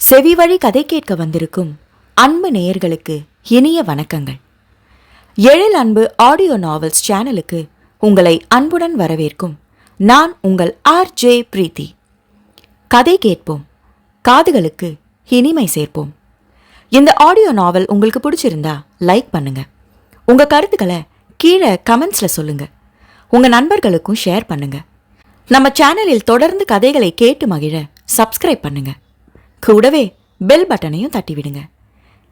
செவிவழி கதை கேட்க வந்திருக்கும் அன்பு நேயர்களுக்கு இனிய வணக்கங்கள். எழில் அன்பு ஆடியோ நாவல்ஸ் சேனலுக்கு உங்களை அன்புடன் வரவேற்கும் நான் உங்கள் RJ பிரீத்தி. கதை கேட்போம், காதுகளுக்கு இனிமை சேர்ப்போம். இந்த ஆடியோ நாவல் உங்களுக்கு பிடிச்சிருந்தா லைக் பண்ணுங்க. உங்க கருத்துக்களை கீழே கமெண்ட்ஸ்ல சொல்லுங்க. உங்க நண்பர்களுக்கும் ஷேர் பண்ணுங்க. நம்ம சேனலில் தொடர்ந்து கதைகளை கேட்டு மகிழ சப்ஸ்கிரைப் பண்ணுங்க. கூடவே பெல் பட்டனையும் தட்டிவிடுங்க.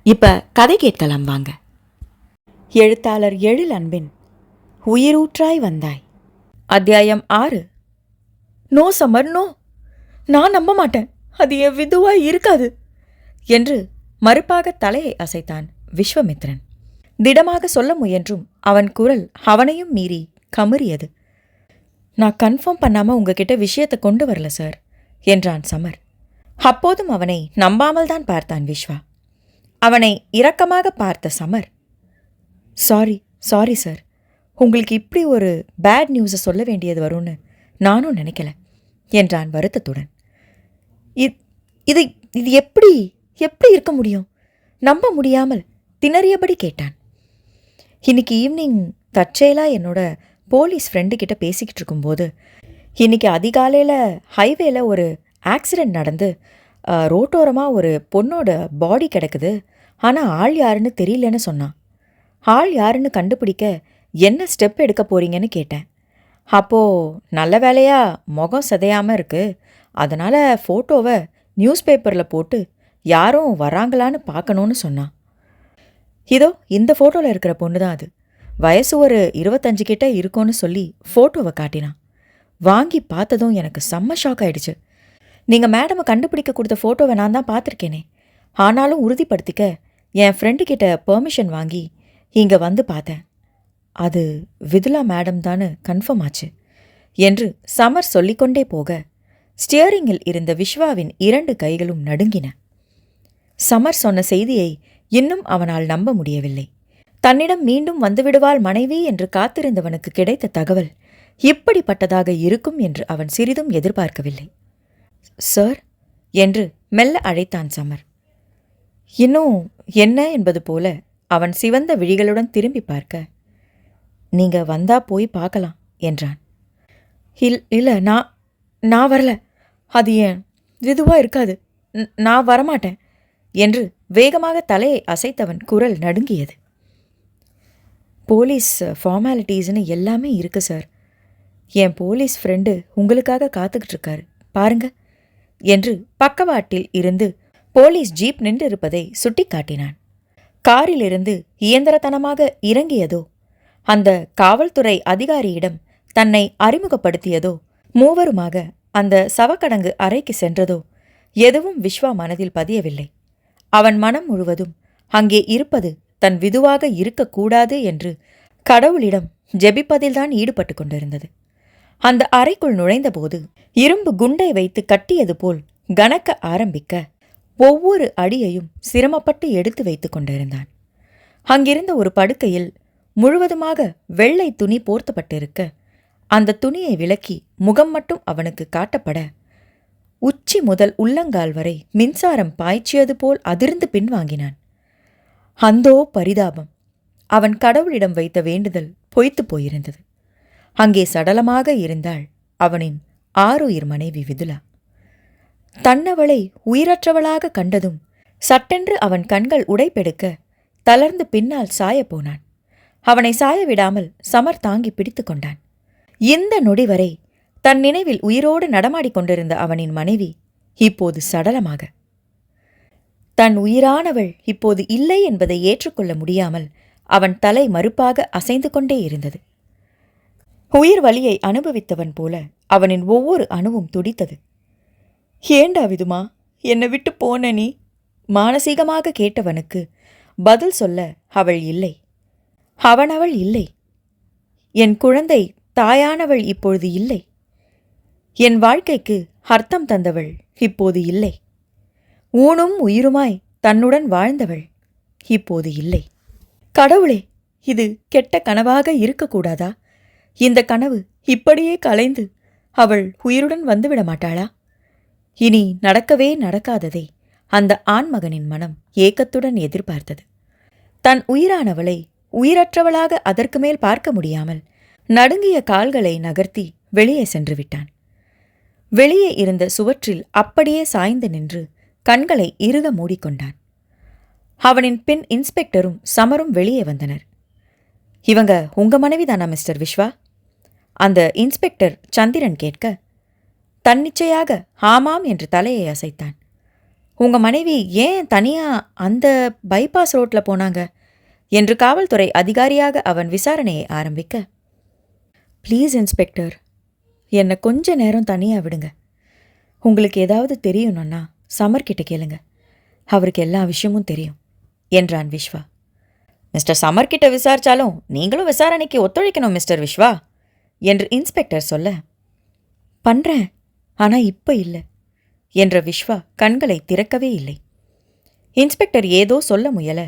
இப்ப கதை கேட்கலாம் வாங்க. எழுத்தாளர் எழில் அன்பின் உயிரூற்றாய் வந்தாய், அத்தியாயம் 6. நோ சம்மர், நோ, நான் நம்ப மாட்டேன். அது என் விதுவாய் இருக்காது என்று மறுப்பாக தலையை அசைத்தான் விஸ்வமித்ரன். திடமாக சொல்ல முயன்றும் அவன் குரல் அவனையும் மீறி கமுறியது. நான் கன்ஃபார்ம் பண்ணாம உங்ககிட்ட விஷயத்தை கொண்டு வரல சார் என்றான் சமர். அப்போதும் அவனை நம்பாமல் தான் பார்த்தான் விஸ்வா. அவனை இரக்கமாக பார்த்த சமர், சாரி சார், உங்களுக்கு இப்படி ஒரு பேட் நியூஸை சொல்ல வேண்டியது வரும்னு நானும் நினைக்கல என்றான் வருத்தத்துடன். இது இது எப்படி எப்படி இருக்க முடியும்? நம்ப முடியாமல் திணறியபடி கேட்டான். இன்னைக்கு ஈவினிங் தற்செயலா என்னோட போலீஸ் ஃப்ரெண்டுக்கிட்ட பேசிக்கிட்டு இருக்கும்போது இன்னைக்கு அதிகாலையில் ஹைவேல ஒரு ஆக்சிடெண்ட் நடந்து ரோட்டோரமாக ஒரு பொண்ணோட பாடி கிடக்குது. ஆனால் ஆள் யாருன்னு தெரியலன்னு சொன்னான். ஆள் யாருன்னு கண்டுபிடிக்க என்ன ஸ்டெப் எடுக்க போறீங்கன்னு கேட்டேன். அப்போது நல்ல வேலையாக முகம் சிதையாமல் இருக்குது, அதனால் ஃபோட்டோவை நியூஸ் பேப்பரில் போட்டு யாரும் வராங்களான்னு பார்க்கணுன்னு சொன்னான். இதோ இந்த ஃபோட்டோவில் இருக்கிற பொண்ணு தான் அது. வயசு ஒரு 25 கிட்ட இருக்கும்னு சொல்லி ஃபோட்டோவை காட்டினான். வாங்கி பார்த்ததும் எனக்கு செம்ம ஷாக் ஆயிடுச்சு. நீங்கள் மேடமை கண்டுபிடிக்க கொடுத்த ஃபோட்டோவை நான் தான் பார்த்துருக்கேனே, ஆனாலும் உறுதிப்படுத்திக்க என் ஃப்ரெண்டுக்கிட்ட பெர்மிஷன் வாங்கி இங்கே வந்து பார்த்தேன். அது விதுலா மேடம் தான்னு கன்ஃபார்ம் ஆச்சு என்று சமர் சொல்லிக்கொண்டே போக ஸ்டியரிங்கில் இருந்த விஸ்வாவின் 2 கைகளும் நடுங்கின. சமர் சொன்ன செய்தியை இன்னும் அவனால் நம்ப முடியவில்லை. தன்னிடம் மீண்டும் வந்துவிடுவாள் மனைவி என்று காத்திருந்தவனுக்கு கிடைத்த தகவல் இப்படிப்பட்டதாக இருக்கும் என்று அவன் சிறிதும் எதிர்பார்க்கவில்லை. சார் என்று மெல்ல அழைத்தான் சமர். இன்னும் என்ன என்பது போல அவன் சிவந்த விழிகளுடன் திரும்பி பார்க்க, நீங்க வந்தா போய் பார்க்கலாம் என்றான். இல்லை, நான் வரல, அது ஏன் இதுவாக இருக்காது, நான் வரமாட்டேன் என்று வேகமாக தலையை அசைத்தவன் குரல் நடுங்கியது. போலீஸ் ஃபார்மாலிட்டிஸ்னு எல்லாமே இருக்கு சார். என் போலீஸ் ஃப்ரெண்டு உங்களுக்காக காத்துக்கிட்டு இருக்காரு பாருங்க என்று பக்கவாட்டில் இருந்து போலீஸ் ஜீப் நின்றிருப்பதை சுட்டி காட்டினான். காரிலிருந்து இயந்திரத்தனமாக இறங்கியதோ, அந்த காவல்துறை அதிகாரியிடம் தன்னை அறிமுகப்படுத்தியதோ, மூவருமாக அந்த சவக்கடங்கு அறைக்கு சென்றதோ எதுவும் விஸ்வா மனதில் பதியவில்லை. அவன் மனம் முழுவதும் அங்கே இருப்பது தன் விதுவாக இருக்கக்கூடாது என்று கடவுளிடம் ஜெபிப்பதில்தான் ஈடுபட்டு கொண்டிருந்தது. அந்த அறைக்குள் நுழைந்தபோது இரும்பு குண்டை வைத்து கட்டியது போல் கனக்க ஆரம்பிக்க ஒவ்வொரு அடியையும் சிரமப்பட்டு எடுத்து வைத்து கொண்டிருந்தான். அங்கிருந்த ஒரு படுக்கையில் முழுவதுமாக வெள்ளை துணி போர்த்தப்பட்டிருக்க அந்த துணியை விலக்கி முகம் மட்டும் அவனுக்கு காட்டப்பட உச்சி முதல் உள்ளங்கால் வரை மின்சாரம் பாய்ச்சியது போல் அதிர்ந்து பின்வாங்கினான். அந்தோ பரிதாபம்! அவன் கடவுளிடம் வைத்த வேண்டுதல் பொய்த்து போயிருந்தது. அங்கே சடலமாக இருந்தாள் அவனின் ஆருயிர் மனைவி விதுலா. தன்னவளை உயிரற்றவளாக கண்டதும் சட்டென்று அவன் கண்கள் உடைப்பெடுக்க தளர்ந்து பின்னால் சாயப்போனான். அவனை சாய விடாமல் சமர் தாங்கி பிடித்து கொண்டான். இந்த நொடி வரை தன் நினைவில் உயிரோடு நடமாடிக்கொண்டிருந்த அவனின் மனைவி இப்போது சடலமாக, தன் உயிரானவள் இப்போது இல்லை என்பதை ஏற்றுக்கொள்ள முடியாமல் அவன் தலை மறுப்பாக அசைந்து கொண்டே இருந்தது. உயிர் வலியை அனுபவித்தவன் போல அவனின் ஒவ்வொரு அணுவும் துடித்தது. ஏண்டா விதுமா என்னை விட்டு போன நீ? மானசீகமாக கேட்டவனுக்கு பதில் சொல்ல அவள் இல்லை. அவள் இல்லை. என் குழந்தை தாயானவள் இப்பொழுது இல்லை. என் வாழ்க்கைக்கு அர்த்தம் தந்தவள் இப்போது இல்லை. ஊனும் உயிருமாய் தன்னுடன் வாழ்ந்தவள் இப்போது இல்லை. கடவுளே, இது கெட்ட கனவாக இருக்கக்கூடாதா? இந்த கனவு இப்படியே கலைந்து அவள் உயிருடன் வந்துவிட மாட்டாளா? இனி நடக்கவே நடக்காததை அந்த ஆண்மகனின் மனம் ஏக்கத்துடன் எதிர்பார்த்தது. தன் உயிரானவளை உயிரற்றவளாக அதற்கு மேல் பார்க்க முடியாமல் நடுங்கிய கால்களை நகர்த்தி வெளியே சென்று விட்டான். வெளியே இருந்த சுவற்றில் அப்படியே சாய்ந்து நின்று கண்களை இறுக மூடிக்கொண்டான். அவனின் பின் இன்ஸ்பெக்டரும் சமரும் வெளியே வந்தனர். இவங்க உங்க மனைவிதானா மிஸ்டர் விஸ்வா? அந்த இன்ஸ்பெக்டர் சந்திரன் கேட்க, தன்னிச்சையாக ஆமாம் என்று தலையை அசைத்தான். உங்க மனைவி ஏன் தனியா அந்த பைபாஸ் ரோட்ல போனாங்க என்று காவல்துறை அதிகாரியாக அவன் விசாரணையை ஆரம்பிக்க, ப்ளீஸ் இன்ஸ்பெக்டர், என்னை கொஞ்ச நேரம் தனியாக விடுங்க. உங்களுக்கு ஏதாவது தெரியணும்னா சமர்கிட்ட கேளுங்க, அவருக்கு எல்லா விஷயமும் தெரியும் என்றான் விஸ்வா. மிஸ்டர் சமர்கிட்ட விசாரிச்சாலும் நீங்களும் விசாரணைக்கு ஒத்துழைக்கணும் மிஸ்டர் விஸ்வா என்று இன்ஸ்பெக்டர் சொல்ல, பண்றேன், ஆனா இப்ப இல்லை என்ற விஸ்வா கண்களை திறக்கவே இல்லை. இன்ஸ்பெக்டர் ஏதோ சொல்ல முயல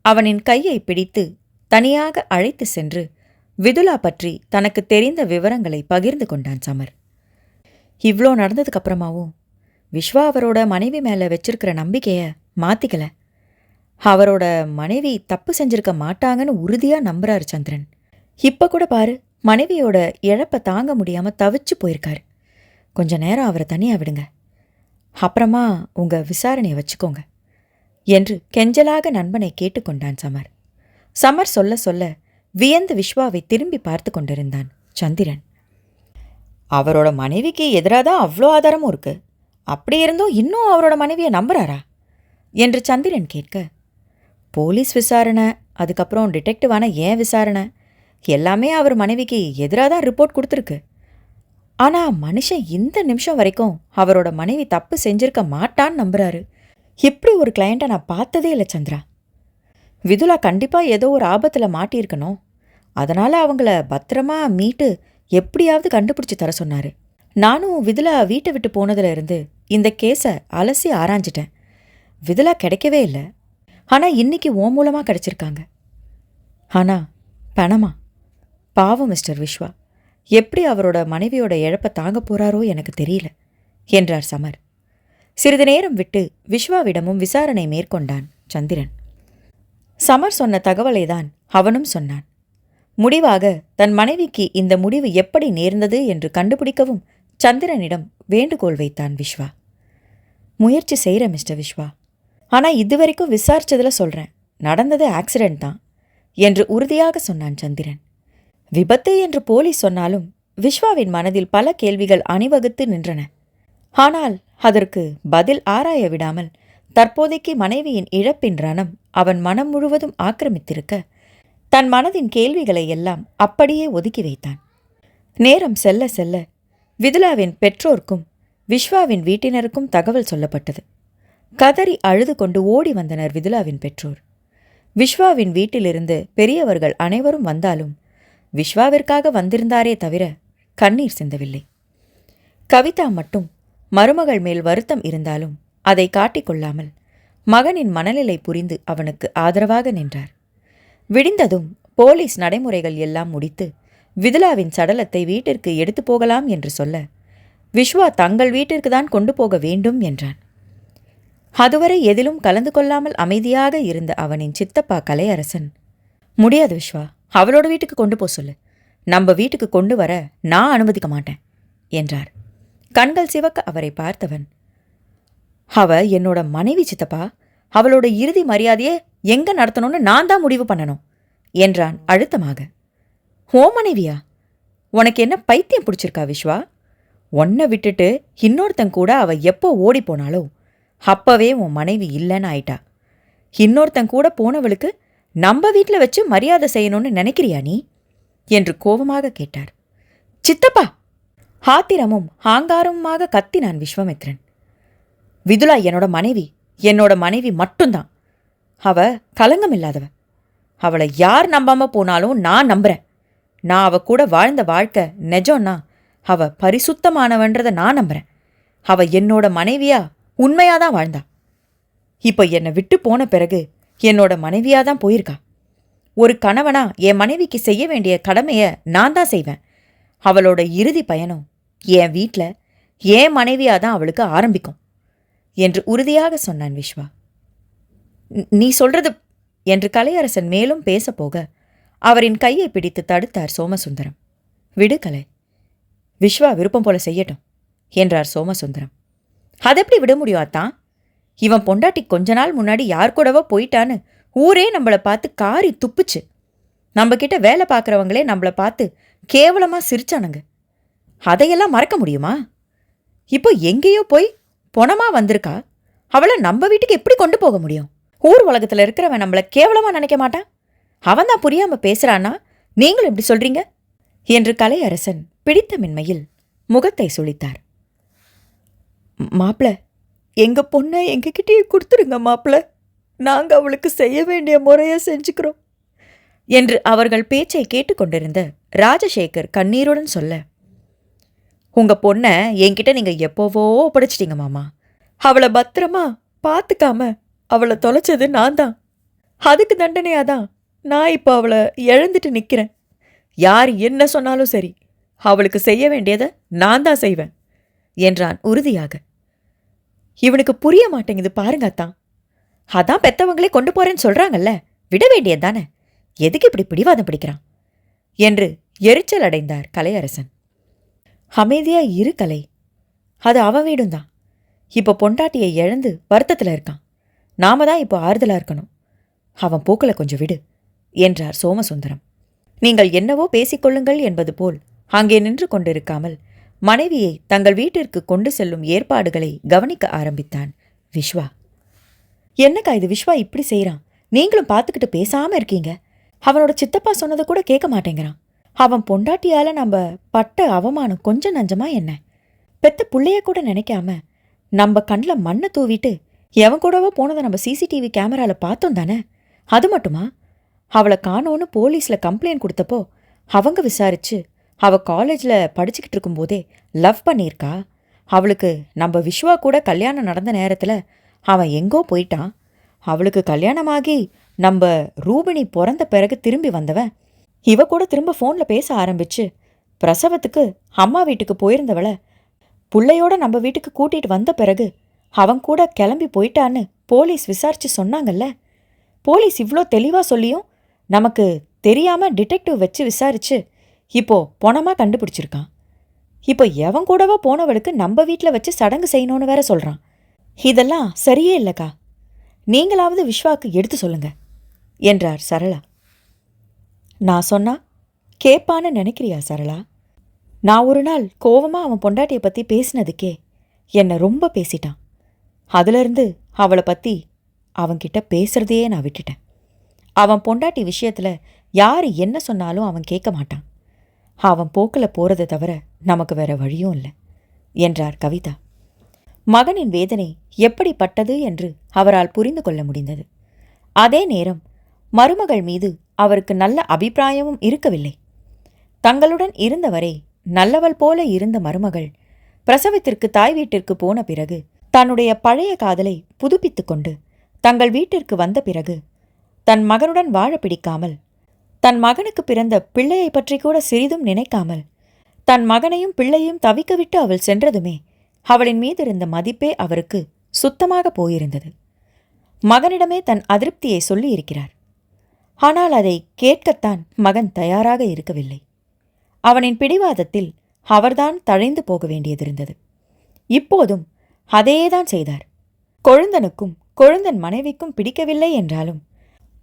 அவனின் கையை பிடித்து தனியாக அழைத்து சென்று விதுலா பற்றி தனக்கு தெரிந்த விவரங்களை பகிர்ந்து கொண்டான் சமர். இவ்ளோ நடந்ததுக்கு அப்புறமாவும் விஸ்வா அவரோட மனைவி மேல வச்சிருக்கிற நம்பிக்கைய மாத்திக்கல. அவரோட மனைவி தப்பு செஞ்சிருக்க மாட்டாங்கன்னு உறுதியா நம்புறாரு சந்திரன். இப்ப கூட பாரு, மனைவியோட இழப்ப தாங்க முடியாம தவிச்சு போயிருக்காரு. கொஞ்ச நேரம் அவரை தனியா விடுங்க, அப்புறமா உங்க விசாரணையை வச்சுக்கோங்க என்று கெஞ்சலாக நண்பனை கேட்டுக்கொண்டான் சமர். சமர் சொல்ல சொல்ல வியந்து விஸ்வாவை திரும்பி பார்த்து கொண்டிருந்தான் சந்திரன். அவரோட மனைவிக்கு எதிராதான் அவ்வளோ ஆதாரமும் இருக்கு, அப்படி இருந்தும் இன்னும் அவரோட மனைவியை நம்புறாரா என்று சந்திரன் கேட்க, போலீஸ் விசாரணை, அதுக்கப்புறம் டிடெக்டிவான ஏன் விசாரணை, எல்லாமே அவர் மனைவிக்கு எதிராக தான் ரிப்போர்ட் கொடுத்துருக்கு. ஆனால் மனுஷன் இந்த நிமிஷம் வரைக்கும் அவரோட மனைவி தப்பு செஞ்சிருக்க மாட்டான்னு நம்புறாரு. இப்படி ஒரு கிளையண்ட்டை நான் பார்த்ததே இல்லை சந்திரா. விதுலா கண்டிப்பாக ஏதோ ஒரு ஆபத்தில் மாட்டியிருக்கணும், அதனால் அவங்கள பத்திரமா மீட்டு எப்படியாவது கண்டுபிடிச்சி தர சொன்னார். நானும் விதுலா வீட்டை விட்டு போனதுல இருந்து இந்த கேஸை அலசி ஆராய்ஞ்சிட்டேன். விதுலா கிடைக்கவே இல்லை, ஆனால் இன்னைக்கு ஓ மூலமாக கிடைச்சிருக்காங்க. ஆனால் பணமா? பாவம் மிஸ்டர் விஸ்வா, எப்படி அவரோட மனைவியோட இழப்பை தாங்க போறாரோ எனக்கு தெரியல என்றார் சமர். சிறிது நேரம் விட்டு விஸ்வாவிடமும் விசாரணை மேற்கொண்டான் சந்திரன். சமர் சொன்ன தகவலைதான் அவனும் சொன்னான். முடிவாக தன் மனைவிக்கு இந்த முடிவு எப்படி நேர்ந்தது என்று கண்டுபிடிக்கவும் சந்திரனிடம் வேண்டுகோள் வைத்தான் விஸ்வா. முயற்சி செய்கிற மிஸ்டர் விஸ்வா, ஆனால் இதுவரைக்கும் விசாரிச்சதுல சொல்கிறேன், நடந்தது ஆக்சிடென்ட் தான் என்று உறுதியாக சொன்னான் சந்திரன். விபத்து என்று போலீஸ் சொன்னாலும் விஸ்வாவின் மனதில் பல கேள்விகள் அணிவகுத்து நின்றன. ஆனால் அதற்கு பதில் ஆராய விடாமல் தற்போதைக்கு மனைவியின் இழப்பின் ரணம் அவன் மனம் முழுவதும் ஆக்கிரமித்திருக்க தன் மனதின் கேள்விகளை எல்லாம் அப்படியே ஒதுக்கி வைத்தான். நேரம் செல்ல செல்ல விதுலாவின் பெற்றோர்க்கும் விஸ்வாவின் வீட்டினருக்கும் தகவல் சொல்லப்பட்டது. கதறி அழுது கொண்டு ஓடி வந்தனர் விதுலாவின் பெற்றோர். விஸ்வாவின் வீட்டிலிருந்து பெரியவர்கள் அனைவரும் வந்தாலும் விஸ்வாவிற்காக வந்திருந்தாரே தவிர கண்ணீர் சிந்தவில்லை. கவிதா மட்டும் மருமகள் மேல் வருத்தம் இருந்தாலும் அதை காட்டிக்கொள்ளாமல் மகனின் மனநிலை புரிந்து அவனுக்கு ஆதரவாக நின்றார். விடிந்ததும் போலீஸ் நடைமுறைகள் எல்லாம் முடித்து விதுலாவின் சடலத்தை வீட்டிற்கு எடுத்து போகலாம் என்று சொல்ல விஸ்வா தங்கள் வீட்டிற்கு தான் கொண்டு போக வேண்டும் என்றான். அதுவரை எதிலும் கலந்து கொள்ளாமல் அமைதியாக இருந்த அவனின் சித்தப்பா கலையரசன், முடியாது விஸ்வா, அவளோட வீட்டுக்கு கொண்டு போ சொல்லு, நம்ம வீட்டுக்கு கொண்டு வர நான் அனுமதிக்க மாட்டேன் என்றார். கண்கள் சிவக்க அவரை பார்த்தவன், அவ என்னோட மனைவி சித்தப்பா, அவளோட இறுதி மரியாதையை எங்க நடத்தணும்னு நான் தான் முடிவு பண்ணணும் என்றான் அழுத்தமாக. ஓ மனைவியா? உனக்கு என்ன பைத்தியம் பிடிச்சிருக்கா விஸ்வா? உன்னை விட்டுட்டு இன்னொருத்தன் கூட அவ எப்போ ஓடி போனாலோ அப்பவே உன் மனைவி இல்லைன்னு ஆயிட்டா. இன்னொருத்தன் கூட போனவளுக்கு நம்ம வீட்டில் வச்சு மரியாதை செய்யணும்னு நினைக்கிறியா நீ என்று கோபமாக கேட்டார். சித்தப்பா! ஆத்திரமும் ஆங்காரமுமாக கத்தினான் விஸ்வாமித்ரன். விதுலா என்னோட மனைவி மட்டும்தான். அவ கலங்கம் இல்லாதவ. அவளை யார் நம்பாம போனாலும் நான் நம்புறேன். நான் அவ கூட வாழ்ந்த வாழ்க்கை நிஜம்னா அவ பரிசுத்தமானவன்றதை நான் நம்புறேன். அவ என்னோட மனைவியா உண்மையாதான் வாழ்ந்தா. இப்ப என்னை விட்டு போன பிறகு என்னோட மனைவியாதான் போயிருக்கா. ஒரு கணவனா என் மனைவிக்கு செய்ய வேண்டிய கடமைய நான் தான் செய்வேன். அவளோட இறுதி பயணம் என் வீட்டில் என் மனைவியாதான் அவளுக்கு ஆரம்பிக்கும். என்று உறுதியாக சொன்னான் விஸ்வா. நீ சொல்றது என்று கலையரசன் மேலும் பேசப்போக அவரின் கையை பிடித்து தடுத்தார் சோமசுந்தரம். விடு கலை, விஸ்வா விருப்பம் போல செய்யட்டும் என்றார் சோமசுந்தரம். அதெப்படி விட முடியும் அத்தான்? இவன் பொண்டாட்டி கொஞ்ச நாள் முன்னாடி யார் கூடவோ போயிட்டான்னு ஊரே நம்மளை பார்த்து காரி துப்புச்சு. நம்ம கிட்ட வேலை பார்க்குறவங்களே நம்மளை பார்த்து கேவலமா சிரிச்சானுங்க. அதையெல்லாம் மறக்க முடியுமா? இப்போ எங்கேயோ போய் பொணமா வந்திருக்கா. அவளை நம்ம வீட்டுக்கு எப்படி கொண்டு போக முடியும்? ஊர் உலகத்துல இருக்கிறவன் நம்மளை கேவலமா நினைக்க மாட்டான். அவன் தான் புரியாம பேசுறான்னா நீங்களும் இப்படி சொல்றீங்க என்று கலையரசன் பிடித்த மின்மையில் முகத்தை சுளித்தார். மாப்பிள, எங்க பொண்ணை எங்ககிட்டயே கொடுத்துருங்க மாப்பிள, நாங்க அவளுக்கு செய்ய வேண்டிய முறையை செஞ்சுக்கிறோம் என்று அவர்கள் பேச்சை கேட்டுக்கொண்டிருந்த ராஜசேகர் கண்ணீருடன் சொல்ல, உங்க பொண்ணை என்கிட்ட நீங்க எப்போவோ ஒப்படைச்சிட்டீங்க மாமா. அவளை பத்திரமா பார்த்துக்காம அவளை தொலைச்சது நான் தான். அதுக்கு தண்டனையாதான் நான் இப்போ அவளை இழந்துட்டு நிற்கிறேன். யார் என்ன சொன்னாலும் சரி, அவளுக்கு செய்ய வேண்டியதை நான் தான் செய்வேன் என்றான் உறுதியாக. இவனுக்கு புரிய மாட்டேங்குது பாருங்க அத்தான். அதான் பெத்தவங்களே கொண்டு போறேன்னு சொல்றாங்கல்ல, விட வேண்டியதுதானே. எதுக்கு இப்படி பிடிவாதம் பிடிக்கிறான் என்று எரிச்சல் அடைந்தார் கலையரசன். அமைதியா இரு கலை, அது அவன் வீடும் தான். இப்போ பொண்டாட்டியை இழந்து வருத்தத்தில் இருக்கான். நாம தான் இப்போ ஆறுதலா இருக்கணும். அவன் போக்கல கொஞ்சம் விடு என்றார் சோமசுந்தரம். நீங்கள் என்னவோ பேசிக்கொள்ளுங்கள் என்பது போல் அங்கே நின்று கொண்டிருக்காமல் மனைவியை தங்கள் வீட்டிற்கு கொண்டு செல்லும் ஏற்பாடுகளை கவனிக்க ஆரம்பித்தான் விஸ்வா. என்னக்கா இது விஸ்வா இப்படி செய்கிறான்? நீங்களும் பார்த்துக்கிட்டு பேசாம இருக்கீங்க. அவனோட சித்தப்பா சொன்னதை கூட கேட்க மாட்டேங்கிறான். அவன் பொண்டாட்டியால நம்ம பட்ட அவமானம் கொஞ்சம் நஞ்சமா என்ன? பெத்த புள்ளைய கூட நினைக்காம நம்ம கண்ணில் மண்ணை தூவிட்டு எவன் கூடவோ போனதை நம்ம சிசிடிவி கேமரால பார்த்தோம் தானே. அது மட்டுமா, அவளை காணோன்னு போலீஸில் கம்ப்ளைண்ட் கொடுத்தப்போ அவங்க விசாரிச்சு அவ காலேஜில் படிச்சுக்கிட்டு இருக்கும்போதே லவ் பண்ணியிருக்கா. அவளுக்கு நம்ம விஸ்வா கூட கல்யாணம் நடந்த நேரத்தில் அவன் எங்கோ போயிட்டான். அவளுக்கு கல்யாணமாகி நம்ம ரூபிணி பிறந்த பிறகு திரும்பி வந்தவன் இவ கூட திரும்ப ஃபோனில் பேச ஆரம்பிச்சு பிரசவத்துக்கு அம்மா வீட்டுக்கு போயிருந்தவளை புள்ளையோட நம்ம வீட்டுக்கு கூட்டிகிட்டு வந்த பிறகு அவன் கூட கிளம்பி போயிட்டான்னு போலீஸ் விசாரிச்சு சொன்னாங்கல்ல. போலீஸ் இவ்வளோ தெளிவாக சொல்லியும் நமக்கு தெரியாமல் டிடெக்டிவ் வச்சு விசாரிச்சு இப்போ பொணமாக கண்டுபிடிச்சிருக்கான். இப்போ எவன் கூடவோ போனவளுக்கு நம்ம வீட்டில் வச்சு சடங்கு செய்யணும்னு வேற சொல்கிறான். இதெல்லாம் சரியே இல்லைக்கா. நீங்களாவது விஸ்வாக்கு எடுத்து சொல்லுங்க என்றார் சரளா. நான் சொன்னா கேட்பான்னு நினைக்கிறியா சரளா? நான் ஒரு நாள் கோவமாக அவன் பொண்டாட்டியை பற்றி பேசினதுக்கே என்னை ரொம்ப பேசிட்டான். அதிலிருந்து அவளை பற்றி அவன்கிட்ட பேசுறதையே நான் விட்டுட்டேன். அவன் பொண்டாட்டி விஷயத்தில் யார் என்ன சொன்னாலும் அவன் கேட்க மாட்டான். அவன் போக்கில் போகிறத தவிர நமக்கு வேற வழியும் இல்லை என்றார் கவிதா. மகனின் வேதனை எப்படிப்பட்டது என்று அவரால் புரிந்து கொள்ள முடிந்தது. அதே நேரம் மருமகள் மீது அவருக்கு நல்ல அபிப்பிராயமும் இருக்கவில்லை. தங்களுடன் இருந்தவரை நல்லவள் போல இருந்த மருமகள் பிரசவத்திற்கு தாய் வீட்டிற்கு போன பிறகு தன்னுடைய பழைய காதலை புதுப்பித்து கொண்டு தங்கள் வீட்டிற்கு வந்த பிறகு தன் மகனுடன் வாழ பிடிக்காமல், தன் மகனுக்கு பிறந்த பிள்ளையை பற்றி கூட சிறிதும் நினைக்காமல் தன் மகனையும் பிள்ளையும் தவிக்க விட்டு அவள் சென்றதுமே அவளின் மீது இருந்த மதிப்பே அவருக்கு சுத்தமாக போயிருந்தது. மகனிடமே தன் அதிருப்தியை சொல்லியிருக்கிறார். ஆனால் அதை கேட்கத்தான் மகன் தயாராக இருக்கவில்லை. அவனின் பிடிவாதத்தில் அவர்தான் தழைந்து போக வேண்டியதிருந்தது. இப்போதும் அதேதான் செய்தார். கொழுந்தனுக்கும் கொழுந்தன் மனைவிக்கும் பிடிக்கவில்லை என்றாலும்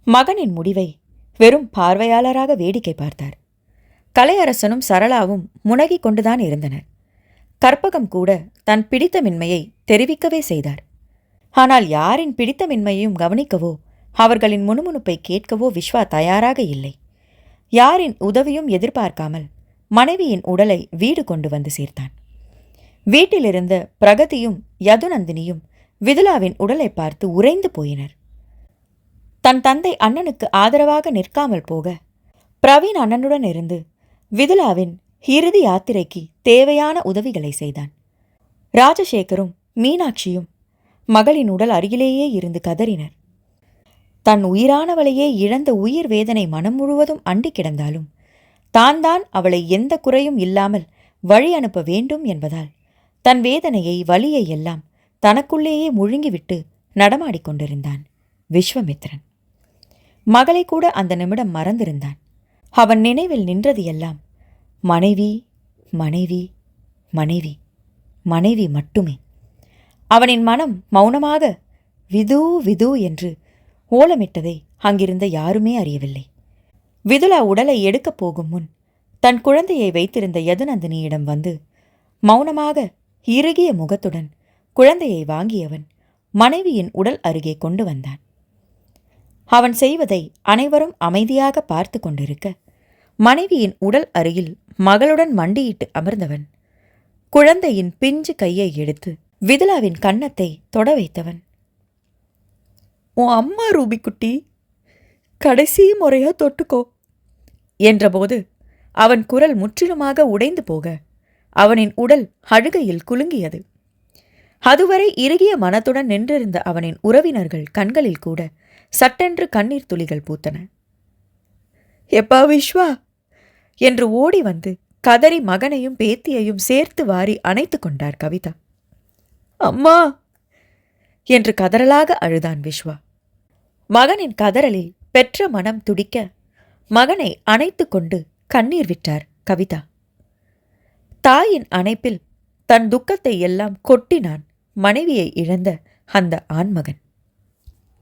மகனின் முடிவை வெறும் பார்வையாளராக வேடிக்கை பார்த்தார். கலையரசனும் சரளாவும் முனகிக் கொண்டுதான் இருந்தனர். கற்பகம் கூட தன் பிடித்தமின்மையை தெரிவிக்கவே செய்தார். ஆனால் யாரின் பிடித்தமின்மையையும் கவனிக்கவோ அவர்களின் முணுமுணுப்பை கேட்கவோ விஸ்வா தயாராக இல்லை. யாரின் உதவியும் எதிர்பார்க்காமல் மனைவியின் உடலை வீடு கொண்டு வந்து சேர்த்தான். வீட்டிலிருந்த பிரகதியும் யதுநந்தினியும் விதுலாவின் உடலை பார்த்து உறைந்து போயினர். தன் தந்தை அண்ணனுக்கு ஆதரவாக நிற்காமல் போக பிரவீன் அண்ணனுடன் இருந்து விதுலாவின் இறுதி யாத்திரைக்கு தேவையான உதவிகளை செய்தான். ராஜசேகரும் மீனாட்சியும் மகளின் உடல் அருகிலேயே இருந்து கதறினர். தன் உயிரானவளையே இழந்த உயிர் வேதனை மனம் முழுவதும் அண்டி கிடந்தாலும் தான் அவளை எந்த குறையும் இல்லாமல் வழி அனுப்ப வேண்டும் என்பதால் தன் வேதனையை வலியை எல்லாம் தனக்குள்ளேயே முழுங்கிவிட்டு நடமாடிக் கொண்டிருந்தான் விஸ்வமித்ரன். மகளை கூட அந்த நிமிடம் மறந்திருந்தான். அவன் நினைவில் நின்றது எல்லாம் மனைவி, மனைவி, மனைவி, மனைவி மட்டுமே. அவனின் மனம் மௌனமாக விது விது என்று ஓலமிட்டதை அங்கிருந்த யாருமே அறியவில்லை. விதுலா உடலை எடுக்கப் போகும் முன் தன் குழந்தையை வைத்திருந்த யதுநந்தினியிடம் வந்து மௌனமாக இறுகிய முகத்துடன் குழந்தையை வாங்கியவன் மனைவியின் உடல் அருகே கொண்டு வந்தான். அவன் செய்வதை அனைவரும் அமைதியாக பார்த்து கொண்டிருக்க, மனைவியின் உடல் அருகில் மகளுடன் மண்டியிட்டு அமர்ந்தவன் குழந்தையின் பிஞ்சு கையை எடுத்து விதுலாவின் கன்னத்தை தொட வைத்தவன், உன் அம்மா ரூபிக்குட்டி, கடைசி முறையா தொட்டுக்கோ என்றபோது அவன் குரல் முற்றிலுமாக உடைந்து போக அவனின் உடல் அழுகையில் குலுங்கியது. அதுவரை இறுகிய மனத்துடன் நின்றிருந்த அவனின் உறவினர்கள் கண்களில் கூட சட்டென்று கண்ணீர் துளிகள் பூத்தன. எப்பா விஸ்வா என்று ஓடி வந்து கதறி மகனையும் பேத்தியையும் சேர்த்து வாரி அணைத்து கொண்டார் கவிதா. அம்மா என்று கதறலாக அழுதான் விஸ்வா. மகனின் கதறலில் பெற்ற மனம் துடிக்க மகனை அணைத்து கொண்டு கண்ணீர் விட்டார் கவிதா. தாயின் அணைப்பில் தன் துக்கத்தை எல்லாம் கொட்டினான் மனைவியை இழந்த அந்த ஆண்மகன்.